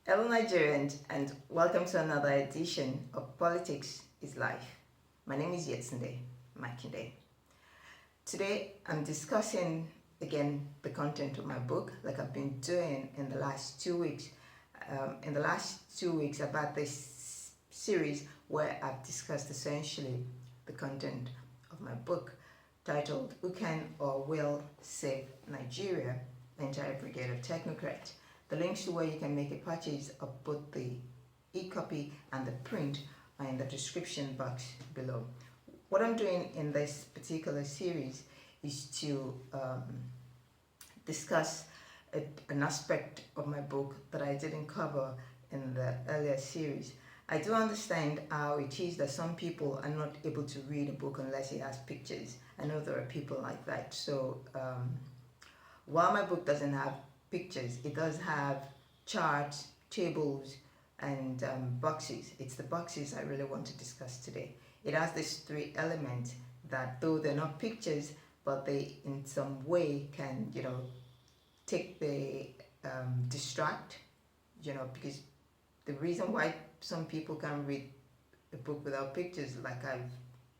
Hello, Nigerians, and welcome to another edition of Politics is Life. My name is Yetunde Makinde. Today, I'm discussing again the content of my book, like I've been doing in the last 2 weeks. I've had this series where I've discussed essentially the content of my book, titled "Who Can or Will Save Nigeria? The Entire Brigade of Technocrats." The links to where you can make a purchase of both the e-copy and the print are in the description box below. What I'm doing in this particular series is to discuss an aspect of my book that I didn't cover in the earlier series. I do understand how it is that some people are not able to read a book unless it has pictures. I know there are people like that. So while my book doesn't have pictures, it does have charts, tables, and boxes. It's the boxes I really want to discuss today. It has these three elements that, though they're not pictures, but they in some way can, take the distract, because the reason why some people can't read a book without pictures, like I've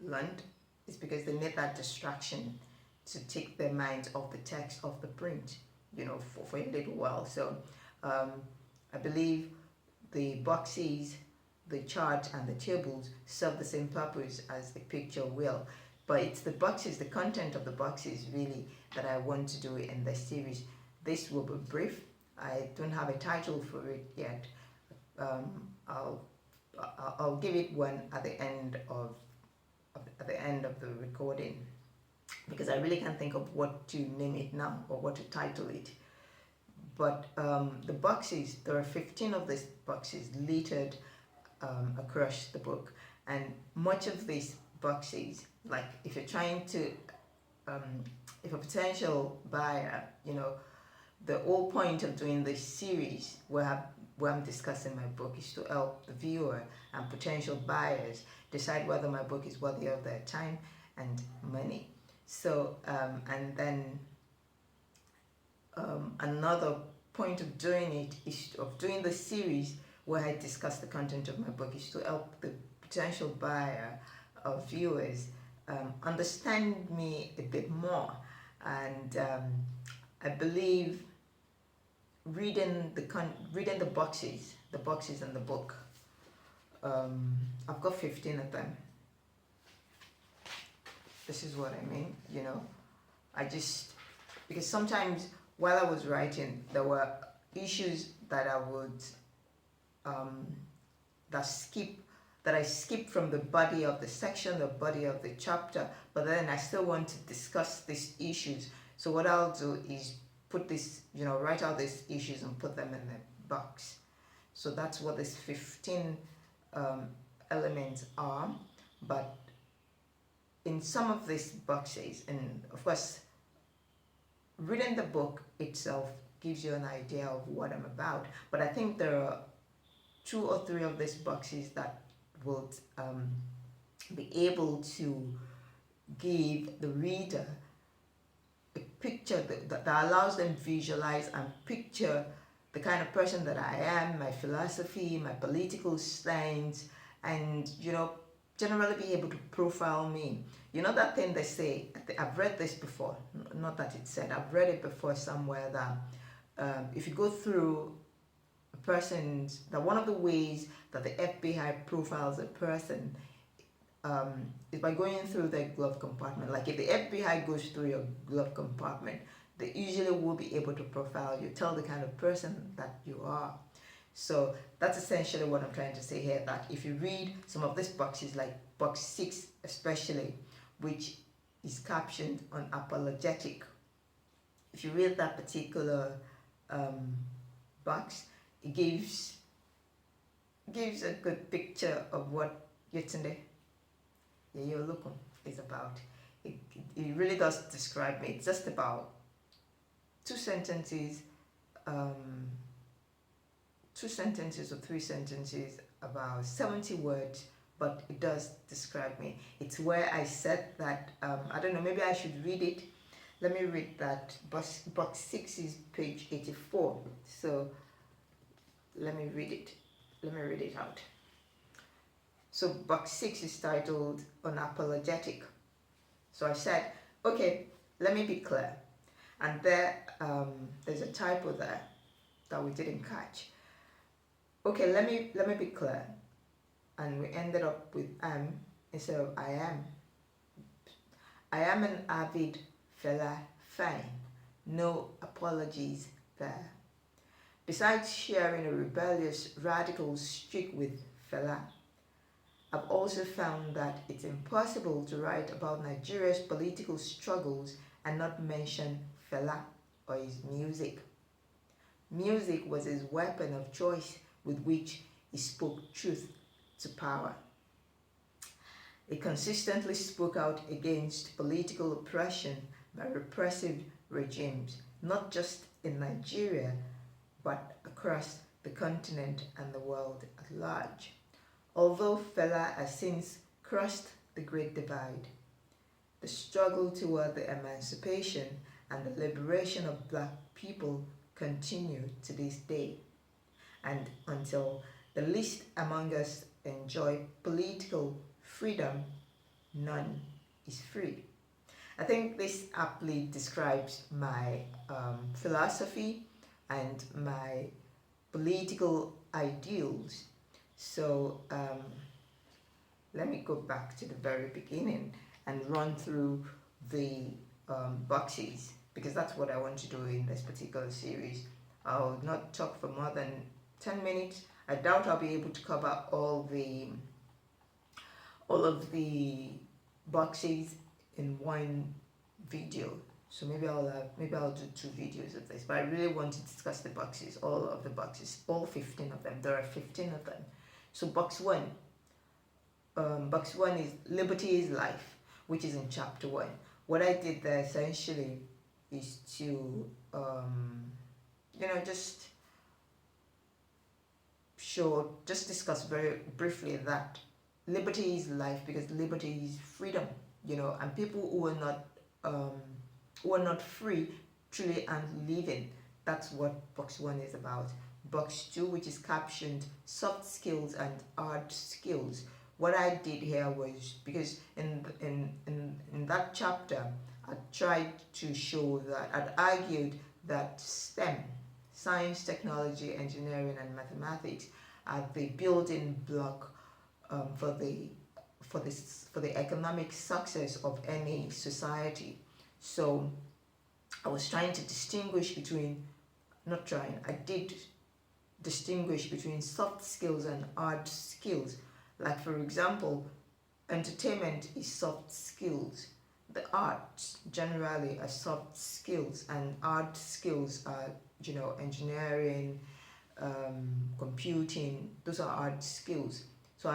learned, is because they need that distraction to take their minds off the text, off the print, for a little while. So I believe the boxes, the chart, and the tables serve the same purpose as the picture will. But it's the boxes, the content of the boxes really that I want to do in this series. This will be brief. I don't have a title for it yet. I'll give it one at the end of the recording, because I really can't think of what to name it now or what to title it. But the boxes, there are 15 of these boxes littered across the book, and much of these boxes, like if you're trying to, if a potential buyer, the whole point of doing this series where I'm discussing my book is to help the viewer and potential buyers decide whether my book is worthy of their time and money. So, and then another point of doing it is of doing the series where I discuss the content of my book is to help the potential buyer or viewers understand me a bit more. And I believe reading the boxes in the book. I've got 15 of them. This is what I mean, because sometimes while I was writing, there were issues that I would, that I skip from the body of the section, the body of the chapter, but then I still want to discuss these issues. So what I'll do is put this, write out these issues and put them in the box. So that's what these 15 elements are. But in some of these boxes, and of course, reading the book itself gives you an idea of what I'm about, but I think there are 2 or 3 of these boxes that would be able to give the reader a picture that allows them to visualize and picture the kind of person that I am, my philosophy, my political stance, and generally be able to profile me. That thing they say, I've read this before, not that it's said, I've read it before somewhere, that if you go through a person's, that one of the ways that the FBI profiles a person is by going through their glove compartment. Like if the FBI goes through your glove compartment, they usually will be able to profile you, tell the kind of person that you are. So that's essentially what I'm trying to say here, that if you read some of these boxes, like box 6 especially, which is captioned Unapologetic, if you read that particular box, it gives a good picture of what Yetunde is about. It really does describe me. It's just about 2 sentences, 2 sentences or 3 sentences, about 70 words, but it does describe me. It's where I said that, I don't know, maybe I should read it. Let me read that. Box 6 is page 84. So let me read it. Let me read it out. So box 6 is titled Unapologetic. So I said, okay, let me be clear. And there's a typo there that we didn't catch. Okay, let me be clear. And we ended up with am instead of I am. I am an avid Fela fan. No apologies there. Besides sharing a rebellious radical streak with Fela, I've also found that it's impossible to write about Nigeria's political struggles and not mention Fela or his music. Music was his weapon of choice with which he spoke truth to power. He consistently spoke out against political oppression by repressive regimes, not just in Nigeria, but across the continent and the world at large. Although Fela has since crossed the Great Divide, the struggle toward the emancipation and the liberation of black people continue to this day. And until the least among us enjoy political freedom, none is free. I think this aptly describes my philosophy and my political ideals. So let me go back to the very beginning and run through the boxes, because that's what I want to do in this particular series. I'll not talk for more than 10 minutes. I doubt I'll be able to cover all of the boxes in one video. So maybe I'll do 2 videos of this. But I really want to discuss the boxes, all of the boxes, all 15 of them. There are 15 of them. So box 1. Box 1 is Liberty is Life, which is in chapter 1. What I did there essentially is to just discuss very briefly that liberty is life, because liberty is freedom, and people who are not free truly aren't living. That's what box 1 is about. Box 2, which is captioned soft skills and hard skills. What I did here was, because in that chapter I tried to show that, I'd argued that STEM, science, technology, engineering and mathematics, are the building block for the economic success of any society. So I was trying to distinguish between, I did distinguish between soft skills and hard skills. Like, for example, entertainment is soft skills. The arts generally are soft skills, and hard skills are, engineering, computing. Those are hard skills. So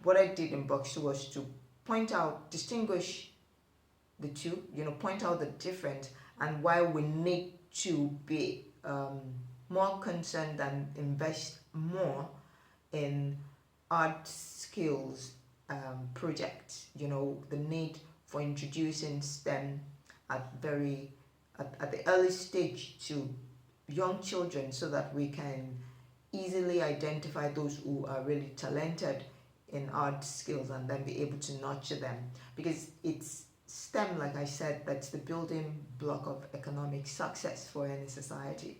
what I did in box 2 was to distinguish the two, point out the difference and why we need to be more concerned and invest more in art skills projects. The need for introducing STEM at the early stage to young children, so that we can easily identify those who are really talented in art skills and then be able to nurture them, because it's STEM, like I said, that's the building block of economic success for any society.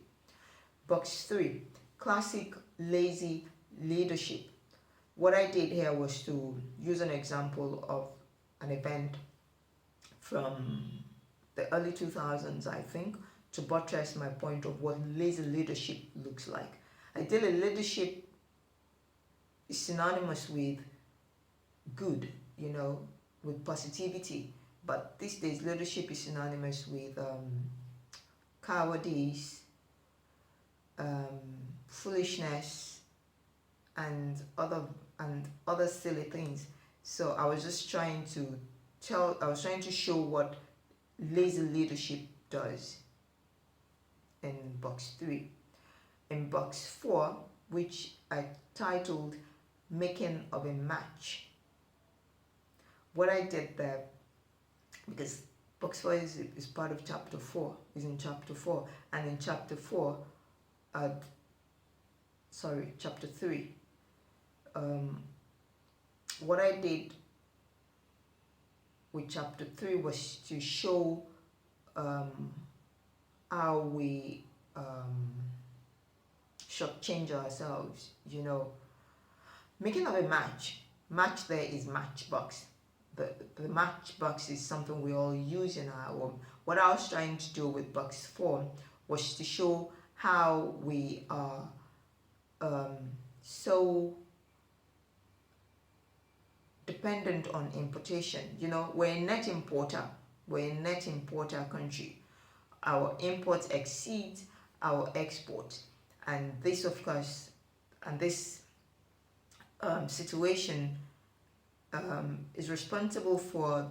Box 3, classic lazy leadership. What I did here was to use an example of an event from the early 2000s, I think, to buttress my point of what lazy leadership looks like. Ideally, leadership is synonymous with good, with positivity. But these days, leadership is synonymous with cowardice, foolishness, and other silly things. So I was just trying to show what lazy leadership does in box 3. In box 4, which I titled Making of a Match, what I did there, because box 4 is part of chapter 4, is in chapter 4, and in chapter 4 I'd chapter 3. What I did with chapter 3 was to show how we shortchange ourselves, making of a match there is matchbox. The matchbox is something we all use in our home. What I was trying to do with box 4 was to show how we are so dependent on importation. We're a net importer. We're a net importer country. Our imports exceed our exports, and this, of course, and this situation is responsible for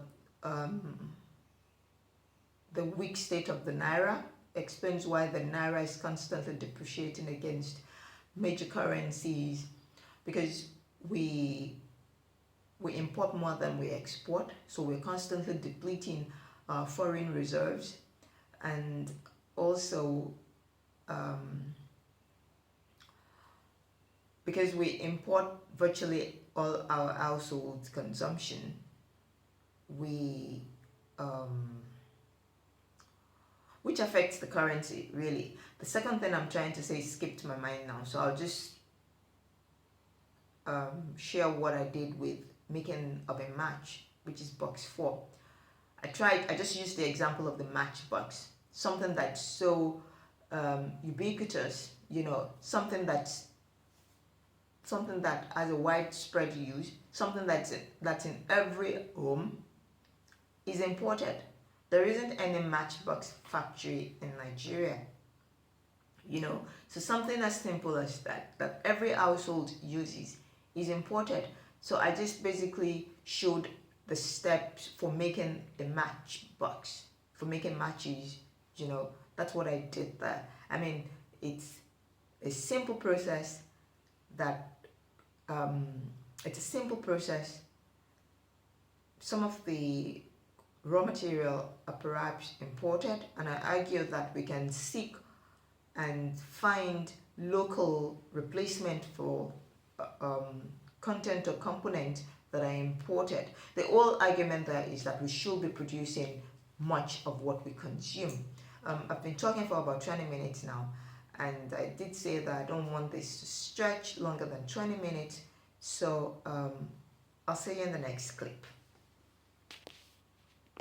the weak state of the naira. Explains why the naira is constantly depreciating against major currencies, because we import more than we export, so we're constantly depleting our foreign reserves. And also because we import virtually all our household consumption, which affects the currency, really. The second thing I'm trying to say skipped my mind now, so I'll just share what I did with making of a match, which is box 4. I just used the example of the matchbox, something that's so ubiquitous, something that has a widespread use, something that's in every home, is imported. There isn't any matchbox factory in Nigeria, so something as simple as that every household uses is imported. So I just basically showed the steps for making a matchbox, for making matches. That's what I did there. I mean, it's a simple process Some of the raw material are perhaps imported, and I argue that we can seek and find local replacement for content or component that are imported. The whole argument there is that we should be producing much of what we consume. I've been talking for about 20 minutes now, and I did say that I don't want this to stretch longer than 20 minutes, so I'll see you in the next clip.